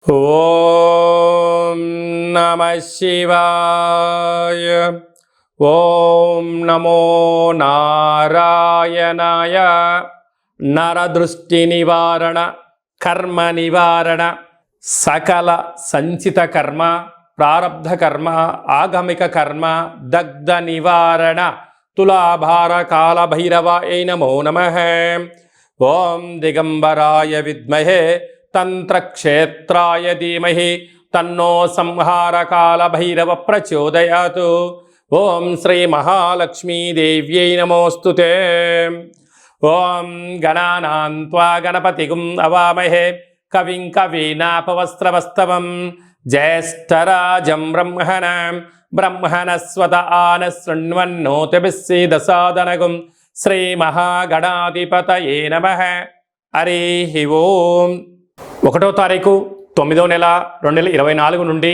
ఓం నమః శివాయ. ఓం నమో నారాయణాయ. నరదృష్టి నివారణ, కర్మ నివారణ, సకల సంచిత కర్మ, ప్రారబ్ధ కర్మ, ఆగమిక కర్మ, దగ్ధ నివారణ, తులాభార కాల భైరవాయ నమో నమః. ఓం దిగంబరాయ విద్మహే తంత్రక్షేత్రాయ ధీమహి తన్నో సంహారకాల భైరవ ప్రచోదయాత్. ఓం శ్రీ మహాలక్ష్మీదేవ్యై నమోస్తుతే. ఓం గణానాం త్వా గణపతిగుం అవామహే కవిం కవీనాపవస్త్రవస్తవం జ్యేష్ఠరాజం బ్రహ్మణస్వత ఆన శృణ్వన్నోతిభిస్సీదసాదనగుం. శ్రీ మహాగణాధిపతయే నమః. హరి ఓం. 1వ తారీఖు 9వ నెల 2024 నుండి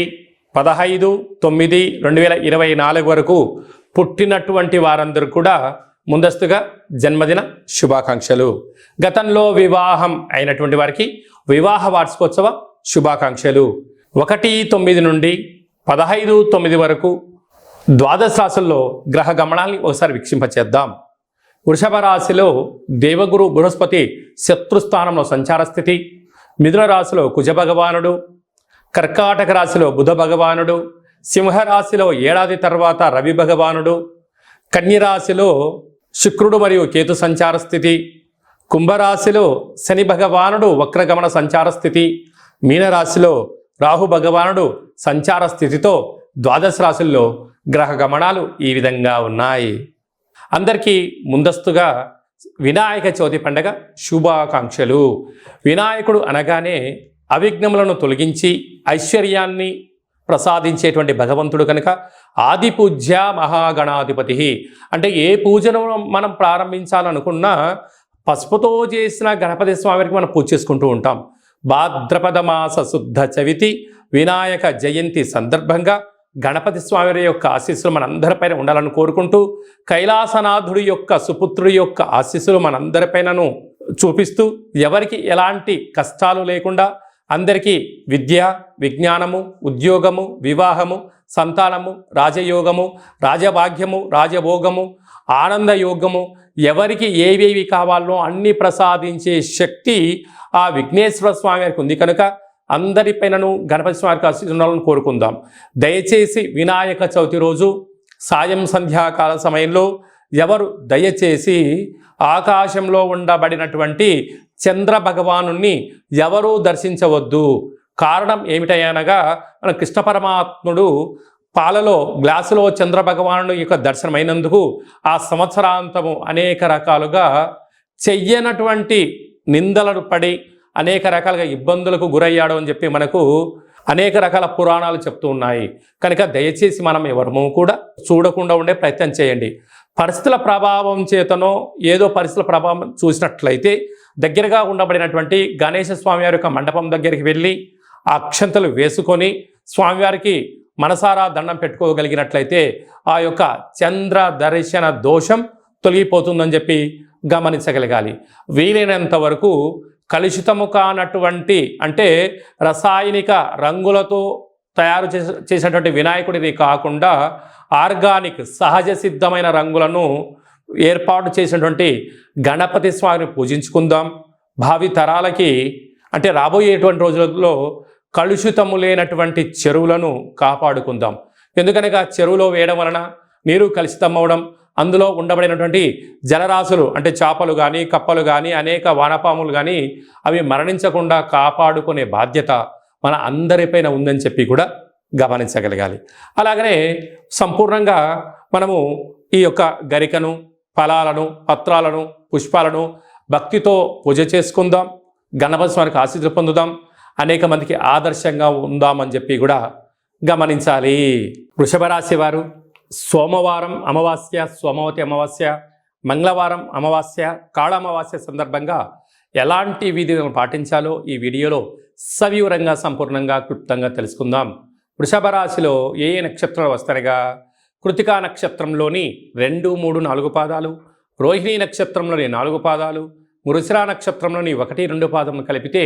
15/9/2024 వరకు పుట్టినటువంటి వారందరూ కూడా ముందస్తుగా జన్మదిన శుభాకాంక్షలు. గతంలో వివాహం అయినటువంటి వారికి వివాహ వార్షికోత్సవ శుభాకాంక్షలు. 1/9 నుండి 15/9 వరకు ద్వాదశ రాశుల్లో గ్రహ గమనాల్ని ఒకసారి వీక్షింపచేద్దాం. వృషభ రాశిలో దేవగురు బృహస్పతి శత్రుస్థానంలో సంచార స్థితి. మిథున రాశిలో కుజ భగవానుడు, కర్కాటక రాశిలో బుధ భగవానుడు, సింహరాశిలో ఏడాది తర్వాత రవి భగవానుడు, కన్యరాశిలో శుక్రుడు మరియు కేతు సంచార స్థితి, కుంభరాశిలో శని భగవానుడు వక్రగమన సంచార స్థితి, మీనరాశిలో రాహు భగవానుడు సంచార స్థితితో ద్వాదశ రాశుల్లో గ్రహ గమనాలు ఈ విధంగా ఉన్నాయి. అందరికీ ముందస్తుగా వినాయక చవితి పండగ శుభాకాంక్షలు. వినాయకుడు అనగానే అవిఘ్నములను తొలగించి ఐశ్వర్యాన్ని ప్రసాదించేటువంటి భగవంతుడు కనుక ఆది పూజ్య మహాగణాధిపతి. అంటే ఏ పూజను మనం ప్రారంభించాలనుకున్నా పసుపుతో చేసిన గణపతి స్వామికి మనం పూజ చేసుకుంటూ ఉంటాం. భాద్రపద మాస శుద్ధ చవితి వినాయక జయంతి సందర్భంగా గణపతి స్వామి యొక్క ఆశీస్సులు మనందరిపైన ఉండాలని కోరుకుంటూ, కైలాసనాథుడి యొక్క సుపుత్రుడి యొక్క ఆశీస్సులు మనందరిపైనను చూపిస్తూ, ఎవరికి ఎలాంటి కష్టాలు లేకుండా అందరికీ విద్య, విజ్ఞానము, ఉద్యోగము, వివాహము, సంతానము, రాజయోగము, రాజభాగ్యము, రాజభోగము, ఆనందయోగము, ఎవరికి ఏవేవి కావాలో అన్ని ప్రసాదించే శక్తి ఆ విఘ్నేశ్వర స్వామి వారికి ఉంది కనుక అందరిపైనను గణపతి స్వామికి ఆశీర్వాదాలను కోరుకుందాం. దయచేసి వినాయక చవితి రోజు సాయం సంధ్యాకాల సమయంలో ఎవరు దయచేసి ఆకాశంలో ఉండబడినటువంటి చంద్ర భగవానుణ్ణి ఎవరూ దర్శించవద్దు. కారణం ఏమిటనగా మన కృష్ణ పరమాత్ముడు పాలలో గ్లాసులో చంద్ర భగవానుడు యొక్క దర్శనమైనందుకు ఆ సంవత్సరాంతము అనేక రకాలుగా చెయ్యనటువంటి నిందలను పడి అనేక రకాలుగా ఇబ్బందులకు గురయ్యాడు అని చెప్పి మనకు అనేక రకాల పురాణాలు చెప్తూ ఉన్నాయి. కనుక దయచేసి మనం ఎవరము కూడా చూడకుండా ఉండే ప్రయత్నం చేయండి. పరిస్థితుల ప్రభావం చేతనో ఏదో పరిస్థితుల ప్రభావం చూసినట్లయితే దగ్గరగా ఉండబడినటువంటి గణేశ స్వామివారి యొక్క మండపం దగ్గరికి వెళ్ళి ఆ అక్షంతలు వేసుకొని స్వామివారికి మనసారా దండం పెట్టుకోగలిగినట్లయితే ఆ యొక్క చంద్ర దర్శన దోషం తొలగిపోతుందని చెప్పి గమనించగలగాలి. వీలైనంత వరకు కలుషితము కానటువంటి, అంటే రసాయనిక రంగులతో తయారు చేసినటువంటి వినాయకుడిని కాకుండా ఆర్గానిక్ సహజ సిద్ధమైన రంగులను ఏర్పాటు చేసినటువంటి గణపతి స్వామిని పూజించుకుందాం. భావి తరాలకి, అంటే రాబోయేటువంటి రోజులలో కలుషితము లేనటువంటి చెరువులను కాపాడుకుందాం. ఎందుకనగా చెరువులో వేయడం వలన నీరు కలుషితం అవ్వడం, అందులో ఉండబడినటువంటి జలరాశులు అంటే చేపలు కానీ, కప్పలు కానీ, అనేక వానపాములు కానీ అవి మరణించకుండా కాపాడుకునే బాధ్యత మన అందరిపైన ఉందని చెప్పి కూడా గమనించగలగాలి. అలాగనే సంపూర్ణంగా మనము ఈ యొక్క గరికను, ఫలాలను, పత్రాలను, పుష్పాలను భక్తితో పూజ చేసుకుందాం. గణపతి స్వామికి ఆశీస్సులు పొందుదాం. అనేక మందికి ఆదర్శంగా ఉందామని చెప్పి కూడా గమనించాలి. వృషభ రాశి వారు సోమవారం అమావాస్య, సోమవతి అమావాస్య, మంగళవారం అమావాస్య, కాళ అమావాస్య సందర్భంగా ఎలాంటి విధులను పాటించాలో ఈ వీడియోలో సవివరంగా సంపూర్ణంగా క్లుప్తంగా తెలుసుకుందాం. వృషభ రాశిలో ఏ ఏ నక్షత్రాలు వస్తాయిగా కృతికా నక్షత్రంలోని 2, 3, 4 పాదాలు, రోహిణీ నక్షత్రంలోని 4 పాదాలు, మృగశిర నక్షత్రంలోని 1, 2 పాదములు కలిపితే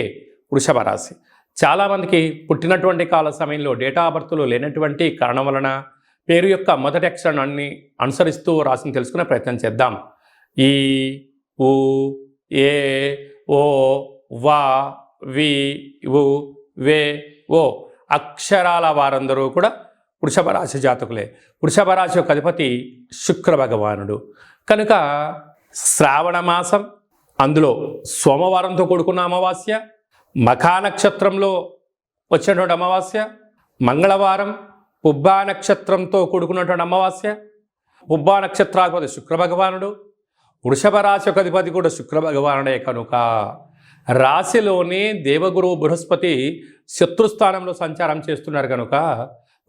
వృషభ రాశి. చాలామందికి పుట్టినటువంటి కాల సమయంలో డేటా ఆఫ్ బర్త్లో లేనటువంటి కారణం వలన పేరు యొక్క మొదటి అక్షరాన్ని అనుసరిస్తూ రాసిన తెలుసుకునే ప్రయత్నం చేద్దాం. ఈ, ఉ, ఏ, ఓ, వా, వి, ఉ, వే, ఓ అక్షరాల వారందరూ కూడా వృషభ రాశి జాతకులే. వృషభ రాశి యొక్క అధిపతి శుక్ర భగవానుడు కనుక శ్రావణ మాసం, అందులో సోమవారంతో కూడుకున్న అమావాస్య, మఖా నక్షత్రంలో వచ్చినటువంటి అమావాస్య, మంగళవారం పుబ్బా నక్షత్రంతో కూడుకున్నటువంటి అమావాస్య, పుబ్బా నక్షత్రాధిపతి శుక్ర భగవానుడు, వృషభ రాశి యొక్క అధిపతి కూడా శుక్ర భగవానుడే కనుక రాశిలోనే దేవగురు బృహస్పతి శత్రుస్థానంలో సంచారం చేస్తున్నారు కనుక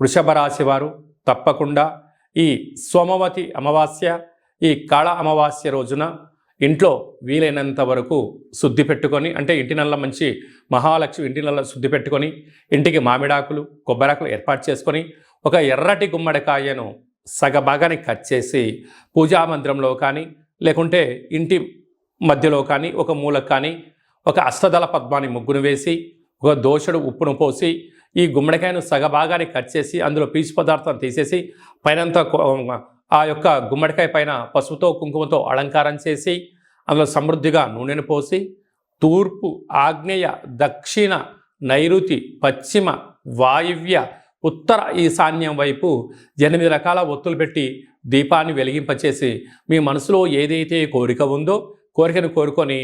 వృషభ రాశి వారు తప్పకుండా ఈ సోమవతి అమావాస్య, ఈ కాళ అమావాస్య రోజున ఇంట్లో వీలైనంత వరకు శుద్ధి పెట్టుకొని, అంటే ఇంటి నల్ల మంచి మహాలక్ష్మి ఇంటి నల్ల శుద్ధి పెట్టుకొని ఇంటికి మామిడాకులు కొబ్బరాకులు ఏర్పాటు చేసుకొని ఒక ఎర్రటి గుమ్మడికాయను సగభాగాన్ని కట్ చేసి పూజా మందిరంలో కానీ లేకుంటే ఇంటి మధ్యలో కానీ ఒక మూలకు కానీ ఒక అష్టదళ పద్మాన్ని ముగ్గును వేసి ఒక దోషుడు ఉప్పును పోసి ఈ గుమ్మడికాయను సగభాగాన్ని కట్ చేసి అందులో పీచు పదార్థం తీసేసి పైనంతా ఆ యొక్క గుమ్మడికాయ పైన పసుపుతో కుంకుమతో అలంకారం చేసి అందులో సమృద్ధిగా నూనెను పోసి తూర్పు, ఆగ్నేయ, దక్షిణ, నైరుతి, పశ్చిమ, వాయువ్య, ఉత్తర ఈశాన్యం వైపు 8 రకాల ఒత్తులు పెట్టి దీపాన్ని వెలిగింపచేసి మీ మనసులో ఏదైతే కోరిక ఉందో కోరికను కోరుకొని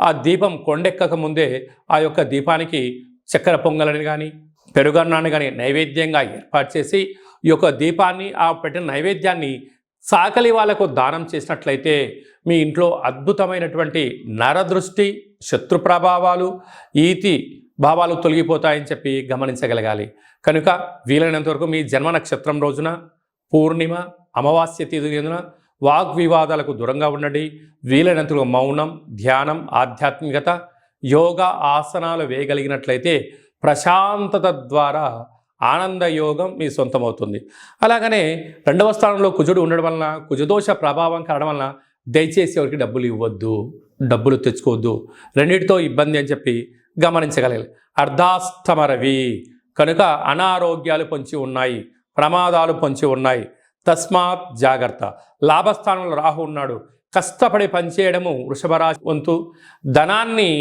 ఆ దీపం కొండెక్కక ముందే ఆ యొక్క దీపానికి చక్కెర పొంగలని కానీ పెరుగన్నాన్ని కానీ నైవేద్యంగా ఏర్పాటు చేసి ఈ యొక్క దీపాన్ని ఆ పెట్టిన నైవేద్యాన్ని సాకలి వాళ్ళకు దానం చేసినట్లయితే మీ ఇంట్లో అద్భుతమైనటువంటి నరదృష్టి, శత్రు ప్రభావాలు, ఈతి భావాలు తొలగిపోతాయని చెప్పి గమనించగలగాలి. కనుక వీలైనంత వరకు మీ జన్మ నక్షత్రం రోజున పూర్ణిమ, అమావాస్య తిథిన వాగ్వివాదాలకు దూరంగా ఉండండి. వీలైనంతలో మౌనం, ధ్యానం, ఆధ్యాత్మికత, యోగా ఆసనాలు వేయగలిగినట్లయితే ప్రశాంతత ద్వారా ఆనంద యోగం మీ సొంతమవుతుంది. అలాగనే 2వ స్థానంలో కుజుడు ఉండడం వలన, కుజదోష ప్రభావం కావడం వలన దయచేసి ఎవరికి డబ్బులు ఇవ్వద్దు, డబ్బులు తెచ్చుకోవద్దు, రెండింటితో ఇబ్బంది అని చెప్పి గమనించగలగాలి. అర్ధాష్టమ రవి కనుక అనారోగ్యాలు పొంచి ఉన్నాయి, ప్రమాదాలు పొంచి ఉన్నాయి. తస్మాత్ జాగ్రత్త. లాభస్థానంలో రాహు ఉన్నాడు. కష్టపడి పనిచేయడము వృషభ రాశి వంతు. ధనాన్ని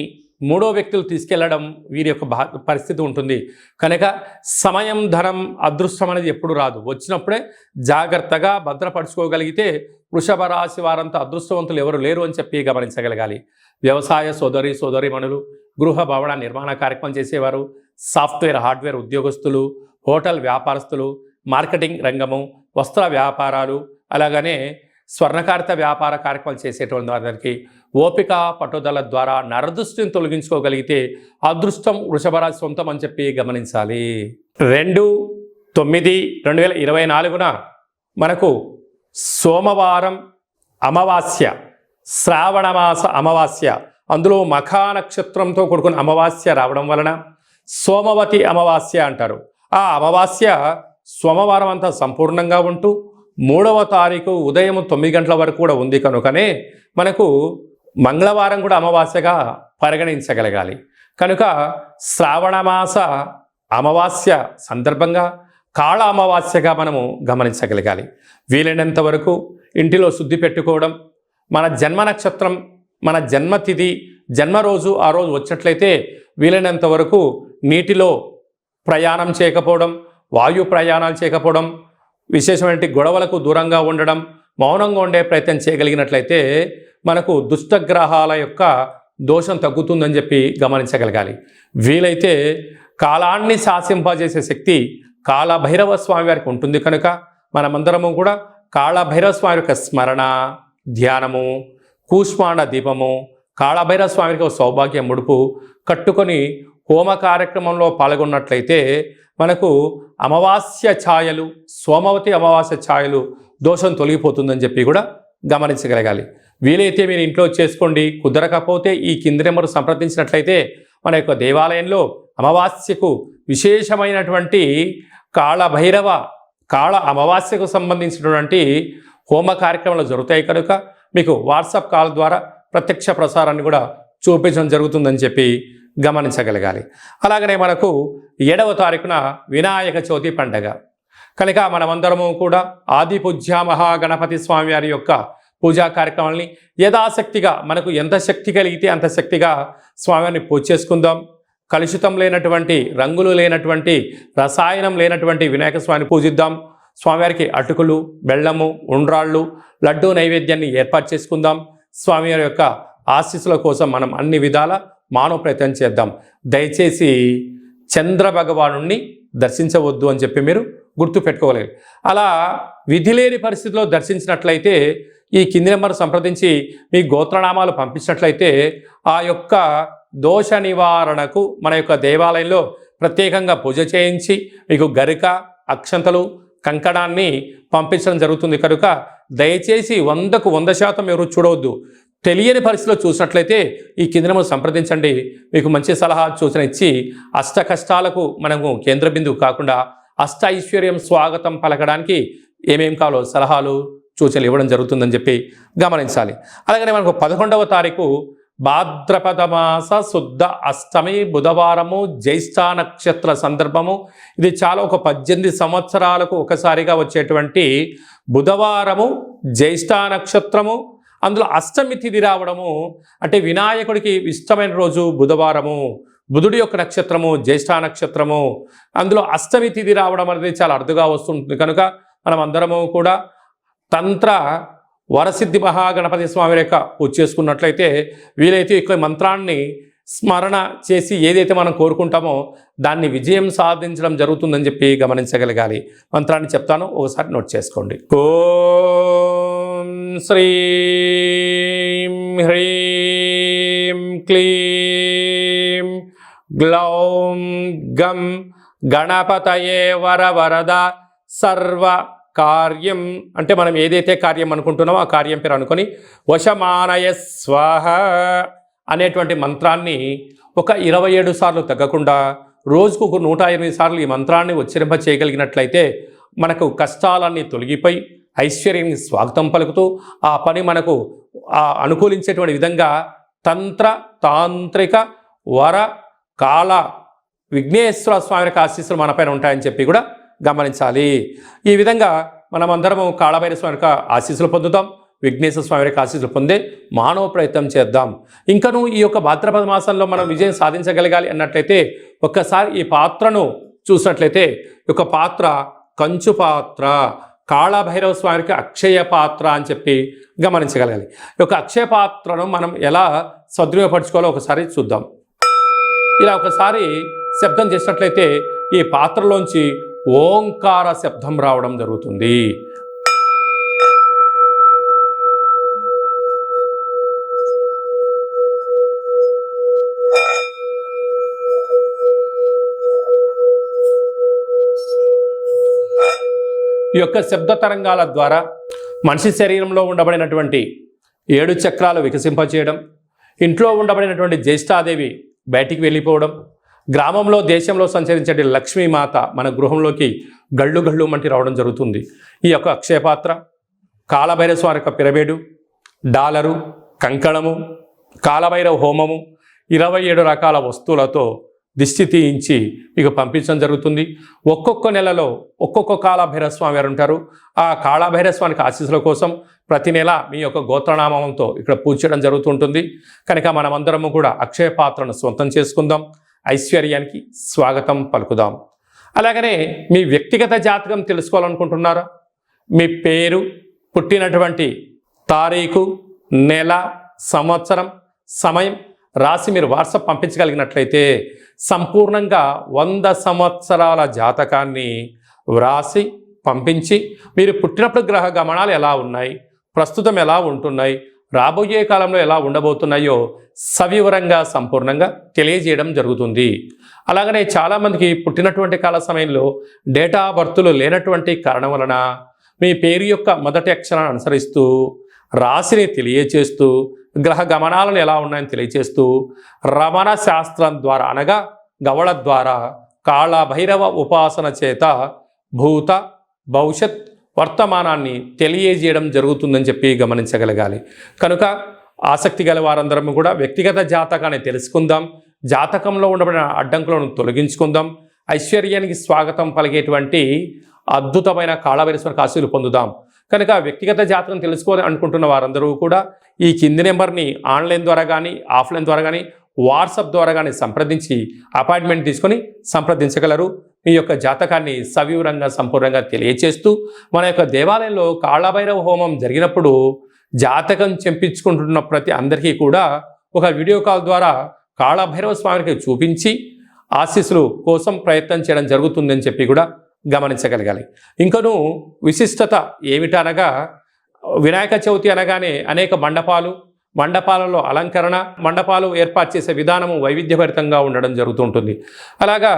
3వ వ్యక్తులు తీసుకెళ్లడం వీరి యొక్క పరిస్థితి ఉంటుంది. కనుక సమయం, ధనం, అదృష్టం అనేది ఎప్పుడు రాదు. వచ్చినప్పుడే జాగ్రత్తగా భద్రపరుచుకోగలిగితే వృషభ రాశి వారంతా అదృష్టవంతులు ఎవరు లేరు అని చెప్పి గమనించగలగాలి. వ్యవసాయ సోదరీమణులు, గృహ భవన నిర్మాణ కార్యక్రమం చేసేవారు, సాఫ్ట్వేర్, హార్డ్వేర్ ఉద్యోగస్తులు, హోటల్ వ్యాపారస్తులు, మార్కెటింగ్ రంగము, వస్త్ర వ్యాపారాలు, అలాగనే స్వర్ణకారిత వ్యాపార కార్యక్రమాలు చేసేటువంటి వారికి ఓపిక, పట్టుదల ద్వారా నరదృష్టిని తొలగించుకోగలిగితే అదృష్టం వృషభ రాశి సొంతం అని చెప్పి గమనించాలి. 2/9/2024 మనకు సోమవారం అమావాస్య, శ్రావణమాస అమావాస్య, అందులో మఖా నక్షత్రంతో కూడుకున్న అమావాస్య రావడం వలన సోమవతి అమావాస్య అంటారు. ఆ అమావాస్య సోమవారం అంతా సంపూర్ణంగా ఉంటూ 3వ తారీఖు ఉదయం 9 గంటల వరకు కూడా ఉంది కనుకనే మనకు మంగళవారం కూడా అమావాస్యగా పరిగణించగలగాలి. కనుక శ్రావణమాస అమావాస్య సందర్భంగా కాళ అమావాస్యగా మనము గమనించగలగాలి. వీలైనంత వరకు ఇంటిలో శుద్ధి పెట్టుకోవడం, మన జన్మ నక్షత్రం, మన జన్మతిథి, జన్మరోజు ఆ రోజు వచ్చినట్లయితే వీలైనంత వరకు నీటిలో ప్రయాణం చేయకపోవడం, వాయు ప్రయాణాలు చేయకపోవడం, విశేషమైన గొడవలకు దూరంగా ఉండడం, మౌనంగా ఉండే ప్రయత్నం చేయగలిగినట్లయితే మనకు దుష్టగ్రహాల యొక్క దోషం తగ్గుతుందని చెప్పి గమనించగలగాలి. వీలైతే కాలాన్ని శాసింపజేసే శక్తి కాళభైరవ స్వామి వారికి ఉంటుంది కనుక మనమందరము కూడా కాళభైరవ స్వామి యొక్క స్మరణ, ధ్యానము, కూష్మాండ దీపము, కాళభైరవ స్వామికి సౌభాగ్య ముడుపు కట్టుకొని హోమ కార్యక్రమంలో పాల్గొన్నట్లయితే మనకు అమావాస్య ఛాయలు, సోమవతి అమావాస్య ఛాయలు దోషం తొలగిపోతుందని చెప్పి కూడా గమనించగలగాలి. వీలైతే మీరు ఇంట్లో చేసుకోండి. కుదరకపోతే ఈ కింది నెంబరు సంప్రదించినట్లయితే మన యొక్క దేవాలయంలో అమావాస్యకు విశేషమైనటువంటి కాళభైరవ కాళ అమావాస్యకు సంబంధించినటువంటి హోమ కార్యక్రమాలు జరుగుతాయి కనుక మీకు వాట్సాప్ కాల్ ద్వారా ప్రత్యక్ష ప్రసారాన్ని కూడా చూపించడం జరుగుతుందని చెప్పి గమనించగలగాలి. అలాగనే మనకు 7వ తారీఖున వినాయక చవితి పండగ కనుక మనమందరము కూడా ఆది పూజ్య మహాగణపతి స్వామి వారి యొక్క పూజా కార్యక్రమాలని యథాశక్తిగా మనకు ఎంత శక్తి కలిగితే అంత శక్తిగా స్వామివారిని పూజ చేసుకుందాం. కలుషితం లేనటువంటి, రంగులు లేనటువంటి, రసాయనం లేనటువంటి వినాయక స్వామిని పూజిద్దాం. స్వామివారికి అటుకులు, బెల్లము, ఉండ్రాళ్ళు, లడ్డూ నైవేద్యాన్ని ఏర్పాటు చేసుకుందాం. స్వామివారి యొక్క ఆశీస్సుల కోసం మనం అన్ని విధాల మానవ ప్రయత్నం చేద్దాం. దయచేసి చంద్ర భగవానుణ్ణి దర్శించవద్దు అని చెప్పి మీరు గుర్తు పెట్టుకోలేదు. అలా విధి లేని పరిస్థితిలో దర్శించినట్లయితే ఈ కింది నెంబర్ సంప్రదించి మీ గోత్రనామాలు పంపించినట్లయితే ఆ యొక్క దోష నివారణకు మన యొక్క దేవాలయంలో ప్రత్యేకంగా పూజ చేయించి మీకు గరిక, అక్షంతలు, కంకణాన్ని పంపించడం జరుగుతుంది. కనుక దయచేసి 100కు 100% ఎవరు చూడవద్దు. తెలియని పరిస్థితిలో చూసినట్లయితే ఈ కింది నెంబర్ సంప్రదించండి. మీకు మంచి సలహా సూచన ఇచ్చి అష్ట కష్టాలకు మనము కేంద్ర బిందువు కాకుండా అష్ట ఐశ్వర్యం స్వాగతం పలకడానికి ఏమేం కావాలో సలహాలు సూచనలు ఇవ్వడం జరుగుతుందని చెప్పి గమనించాలి. అలాగనే మనకు 11వ తారీఖు భాద్రపద మాస శుద్ధ అష్టమి బుధవారము, జ్యేష్ఠ నక్షత్ర సందర్భము. ఇది చాలా ఒక 18 సంవత్సరాలకు ఒకసారిగా వచ్చేటువంటి బుధవారము, జ్యేష్ఠ నక్షత్రము, అందులో అష్టమి తిథి రావడము. అంటే వినాయకుడికి ఇష్టమైన రోజు బుధవారము, బుధుడి యొక్క నక్షత్రము జ్యేష్ఠ నక్షత్రము, అందులో అష్టమి తిథి రావడం అనేది చాలా అరుదుగా వస్తుంటుంది. కనుక మనం అందరము కూడా తంత్ర వరసిద్ధి మహాగణపతి స్వామి యొక్క పూజ చేసుకున్నట్లయితే వీలైతే ఎక్కువ మంత్రాన్ని స్మరణ చేసి ఏదైతే మనం కోరుకుంటామో దాన్ని విజయం సాధించడం జరుగుతుందని చెప్పి గమనించగలగాలి. మంత్రాన్ని చెప్తాను, ఒకసారి నోట్ చేసుకోండి. ఓం శ్రీం హ్రీం క్లీం గ్లౌం గం గణపతయే వరవరద సర్వ కార్యం. అంటే మనం ఏదైతే కార్యం అనుకుంటున్నామో ఆ కార్యం పేరు అనుకొని వశమానయ స్వాహ అనేటువంటి మంత్రాన్ని ఒక 27 సార్లు తగ్గకుండా రోజుకు ఒక 108 సార్లు ఈ మంత్రాన్ని ఉచ్చరింప చేయగలిగినట్లయితే మనకు కష్టాలన్నీ తొలగిపోయి ఐశ్వర్యానికి స్వాగతం పలుకుతూ ఆ పని మనకు అనుకూలించేటువంటి విధంగా తంత్ర తాంత్రిక వర కాల విఘ్నేశ్వర స్వామి యొక్క ఆశీస్సులు మనపైన ఉంటాయని చెప్పి కూడా గమనించాలి. ఈ విధంగా మనమందరము కాళభైరవ స్వామి యొక్క ఆశీస్సులు పొందుతాం, విఘ్నేశ్వర స్వామి యొక్క ఆశీస్సులు పొందే మానవ ప్రయత్నం చేద్దాం. ఇంకను ఈ యొక్క భాద్రపద మాసంలో మనం విజయం సాధించగలగాలి అన్నట్లయితే ఒక్కసారి ఈ పాత్రను చూసినట్లయితే ఒక పాత్ర కంచు పాత్ర, కాళభైరవ స్వామికి అక్షయ పాత్ర అని చెప్పి గమనించగలగాలి. ఈ యొక్క అక్షయ పాత్రను మనం ఎలా సద్వినియోగపరచుకోవాలో ఒకసారి చూద్దాం. ఇలా ఒకసారి శబ్దం చేసినట్లయితే ఈ పాత్రలోంచి ఓంకార శబ్దం రావడం జరుగుతుంది. ఈ యొక్క శబ్ద తరంగాల ద్వారా మనిషి శరీరంలో ఉండబడినటువంటి 7 చక్రాలు వికసింపచేయడం, ఇంట్లో ఉండబడినటువంటి జ్యేష్ఠాదేవి బయటికి వెళ్ళిపోవడం, గ్రామంలో దేశంలో సంచరించే లక్ష్మీమాత మన గృహంలోకి గళ్ళు గళ్ళు మంటి రావడం జరుగుతుంది. ఈ యొక్క అక్షయపాత్ర, కాళభైరవ స్వామి యొక్క పిరబేడు, డాలరు, కంకణము, కాళభైరవ హోమము, 27 రకాల వస్తువులతో దిష్టి తీయించి మీకు పంపించడం జరుగుతుంది. ఒక్కొక్క నెలలో ఒక్కొక్క కాళభైరవ స్వామి వారు ఉంటారు. ఆ కాళభైరవ స్వామికి ఆశీస్సుల కోసం ప్రతి నెల మీ యొక్క గోత్రనామంతో ఇక్కడ పూజ చేయడం జరుగుతుంటుంది. కనుక మనమందరము కూడా అక్షయ పాత్రను సొంతం చేసుకుందాం, ఐశ్వర్యానికి స్వాగతం పలుకుదాం. అలాగనే మీ వ్యక్తిగత జాతకం తెలుసుకోవాలనుకుంటున్నారా? మీ పేరు, పుట్టినటువంటి తారీఖు, నెల, సంవత్సరం, సమయం రాసి మీరు వాట్సాప్ పంపించగలిగినట్లయితే సంపూర్ణంగా 100 సంవత్సరాల జాతకాన్ని వ్రాసి పంపించి మీరు పుట్టినప్పుడు గ్రహ గమనాలు ఎలా ఉన్నాయి, ప్రస్తుతం ఎలా ఉంటున్నాయి, రాబోయే కాలంలో ఎలా ఉండబోతున్నాయో సవివరంగా సంపూర్ణంగా తెలియజేయడం జరుగుతుంది. అలాగనే చాలామందికి పుట్టినటువంటి కాల సమయంలో డేటా ఆఫ్ బర్త్లు లేనటువంటి కారణం వలన మీ పేరు యొక్క మొదటి అక్షరాన్ని అనుసరిస్తూ రాశిని తెలియచేస్తూ గ్రహ గమనాలను ఎలా ఉన్నాయని తెలియచేస్తూ రమణ శాస్త్రం ద్వారా అనగా గవళ ద్వారా కాళభైరవ ఉపాసన చేత భూత భవిష్యత్ వర్తమానాన్ని తెలియజేయడం జరుగుతుందని చెప్పి గమనించగలగాలి. కనుక ఆసక్తి గల వారందరం కూడా వ్యక్తిగత జాతకాన్ని తెలుసుకుందాం, జాతకంలో ఉండబడిన అడ్డంకులను తొలగించుకుందాం. ఐశ్వర్యానికి స్వాగతం పలికేటువంటి అద్భుతమైన కాళభైరవేశ్వర ఆశీస్సులు పొందుదాం. కనుక వ్యక్తిగత జాతకం తెలుసుకోవాలి అనుకుంటున్న వారందరూ కూడా ఈ కింది నెంబర్ని ఆన్లైన్ ద్వారా కానీ ఆఫ్లైన్ ద్వారా కానీ వాట్సాప్ ద్వారా కానీ సంప్రదించి అపాయింట్మెంట్ తీసుకొని సంప్రదించగలరు. మీ యొక్క జాతకాన్ని సవివరంగా సంపూర్ణంగా తెలియచేస్తూ మన యొక్క దేవాలయంలో కాళభైరవ హోమం జరిగినప్పుడు జాతకం చెంపించుకుంటున్న ప్రతి అందరికీ కూడా ఒక వీడియో కాల్ ద్వారా కాళభైరవ స్వామికి చూపించి ఆశీస్సులు కోసం ప్రయత్నం చేయడం జరుగుతుందని చెప్పి కూడా గమనించగలగాలి. ఇంకనూ విశిష్టత ఏమిటనగా వినాయక చవితి అనగానే అనేక మండపాలలో అలంకరణ, మండపాలు ఏర్పాటు చేసే విధానము వైవిధ్యభరితంగా ఉండడం జరుగుతుంటుంది. అలాగా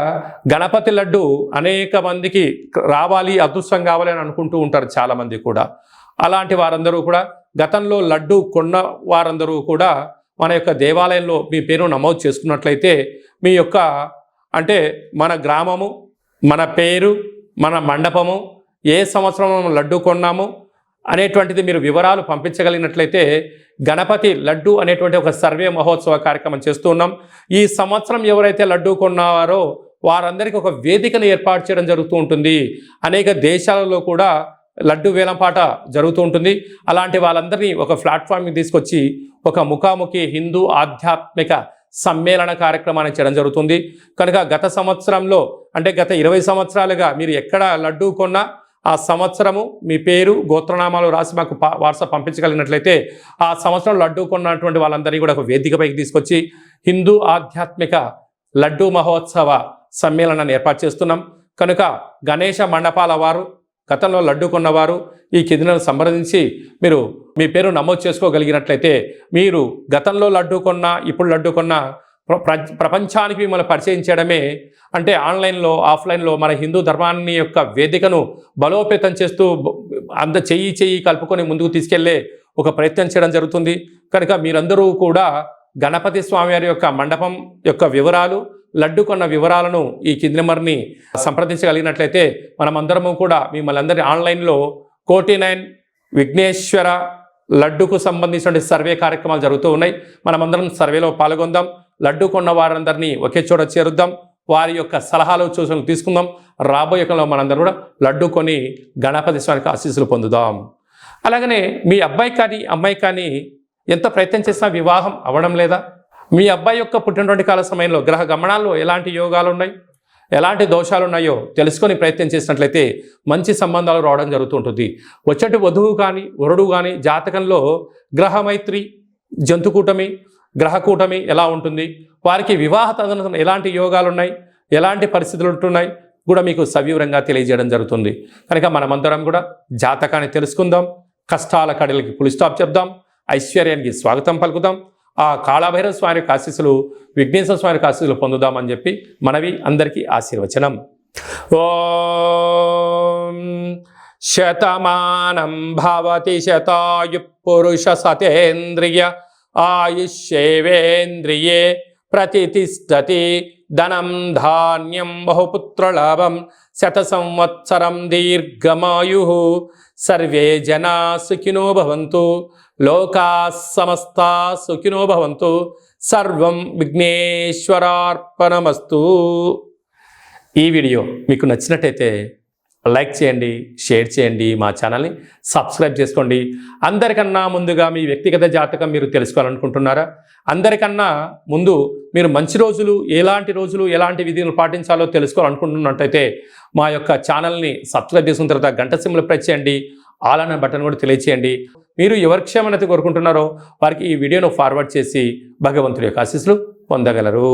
గణపతి లడ్డు అనేక మందికి రావాలి, అదృష్టం కావాలి అని అనుకుంటూ ఉంటారు చాలామంది కూడా. అలాంటి వారందరూ కూడా గతంలో లడ్డు కొన్న వారందరూ కూడా మన యొక్క దేవాలయంలో మీ పేరు నమోదు చేసుకున్నట్లయితే మీ యొక్క అంటే మన గ్రామము, మన పేరు, మన మండపము, ఏ సంవత్సరం మనం లడ్డు కొన్నాము అనేటువంటిది మీరు వివరాలు పంపించగలిగినట్లయితే గణపతి లడ్డు అనేటువంటి ఒక సర్వే మహోత్సవ కార్యక్రమం చేస్తూ ఉన్నాం. ఈ సంవత్సరం ఎవరైతే లడ్డు కొన్నారో వారందరికీ ఒక వేదికను ఏర్పాటు చేయడం జరుగుతూ ఉంటుంది. అనేక దేశాలలో కూడా లడ్డు వేలంపాట జరుగుతూ ఉంటుంది. అలాంటి వాళ్ళందరినీ ఒక ప్లాట్ఫామ్కి తీసుకొచ్చి ఒక ముఖాముఖి హిందూ ఆధ్యాత్మిక సమ్మేళన కార్యక్రమాన్ని చేయడం జరుగుతుంది. కనుక గత సంవత్సరంలో అంటే గత 20 సంవత్సరాలుగా మీరు ఎక్కడ లడ్డు కొన్నా ఆ సంవత్సరము మీ పేరు గోత్రనామాలు రాసి మాకు వాట్సాప్ పంపించగలిగినట్లయితే ఆ సంవత్సరం లడ్డు కొన్నటువంటి వాళ్ళందరినీ కూడా ఒక వేదికపైకి తీసుకొచ్చి హిందూ ఆధ్యాత్మిక లడ్డు మహోత్సవ సమ్మేళనాన్ని ఏర్పాటు చేస్తున్నాం. కనుక గణేష మండపాల వారు గతంలో లడ్డు కొన్నవారు ఈ కిందను సంప్రదించి మీరు మీ పేరు నమోదు చేసుకోగలిగినట్లయితే మీరు గతంలో లడ్డు కొన్నా ఇప్పుడు లడ్డు కొన్నా ప్రపంచానికి మిమ్మల్ని పరిచయం చేయడమే అంటే ఆన్లైన్లో ఆఫ్లైన్లో మన హిందూ ధర్మాన్ని యొక్క వేదికను బలోపేతం చేస్తూ చెయ్యి కలుపుకొని ముందుకు తీసుకెళ్లే ఒక ప్రయత్నం చేయడం జరుగుతుంది. కనుక మీరందరూ కూడా గణపతి స్వామివారి యొక్క మండపం యొక్క వివరాలు, లడ్డు కొన్న వివరాలను ఈ కింది నెంబర్ని సంప్రదించగలిగినట్లయితే మనమందరము కూడా మిమ్మల్ని అందరి ఆన్లైన్లో 49 విఘ్నేశ్వర లడ్డుకు సంబంధించిన సర్వే కార్యక్రమాలు జరుగుతూ ఉన్నాయి. మనమందరం సర్వేలో పాల్గొందాం. లడ్డు కొన్న వారందరినీ ఒకే చోట చేరుద్దాం. వారి యొక్క సలహాలు సూచనలు తీసుకుందాం. రాబోయే కాలంలో మనందరం కూడా లడ్డు కొని గణపతి స్వామికి ఆశీస్సులు పొందుదాం. అలాగనే మీ అబ్బాయి కానీ అమ్మాయి కానీ ఎంత ప్రయత్నం చేసినా వివాహం అవ్వడం లేదా? మీ అబ్బాయి యొక్క పుట్టినటువంటి కాల సమయంలో గ్రహ గమనాల్లో ఎలాంటి యోగాలు ఉన్నాయి, ఎలాంటి దోషాలు ఉన్నాయో తెలుసుకొని ప్రయత్నం చేసినట్లయితే మంచి సంబంధాలు రావడం జరుగుతుంటుంది. వచ్చేటి వధువు కానీ వరుడు కానీ జాతకంలో గ్రహమైత్రి, జంతుకూటమి, గ్రహకూటమి ఎలా ఉంటుంది, వారికి వివాహ తదనంతరం ఎలాంటి యోగాలు ఉన్నాయి, ఎలాంటి పరిస్థితులు ఉంటున్నాయి కూడా మీకు సవివరంగా తెలియజేయడం జరుగుతుంది. కనుక మనమందరం కూడా జాతకాన్ని తెలుసుకుందాం. కష్టాల కడలకి ఫుల్ స్టాప్ చెప్దాం. ఐశ్వర్యానికి స్వాగతం పలుకుదాం. ఆ కాళభైరవ స్వామి ఆశీస్సులు, విఘ్నేశ్వర స్వామి ఆశీస్సులు పొందుదామని చెప్పి మనవి అందరికీ ఆశీర్వచనం. ఓం శతమానం భవతి శతాయు పురుష సతేంద్రియ ఆయుష్యేవేంద్రియే ప్రతితిష్టతి ధనం ధాన్యం బహుపుత్రలాభం శత సంవత్సరం దీర్ఘమాయు సర్వే జనా సుఖినో భవంతు లోకా సమస్తా సుఖినో భవంతు సర్వం విఘ్నేశ్వరార్పణమస్తు. ఈ వీడియో మీకు నచ్చినట్టయితే లైక్ చేయండి, షేర్ చేయండి, మా ఛానల్ని సబ్స్క్రైబ్ చేసుకోండి. అందరికన్నా ముందుగా మీ వ్యక్తిగత జాతకం మీరు తెలుసుకోవాలనుకుంటున్నారా? అందరికన్నా ముందు మీరు మంచి రోజులు, ఎలాంటి విధులు పాటించాలో తెలుసుకోవాలనుకుంటున్నట్టయితే మా యొక్క ఛానల్ని సబ్స్క్రైబ్ చేసుకున్న తర్వాత గంట సింబల్ ప్రెస్ చేయండి. ఆల్ అనే బటన్ కూడా తెలియచేయండి. మీరు ఎవరి క్షేమన్నతి కోరుకుంటున్నారో వారికి ఈ వీడియోను ఫార్వర్డ్ చేసి భగవంతుడి యొక్క ఆశీస్సులు పొందగలరు.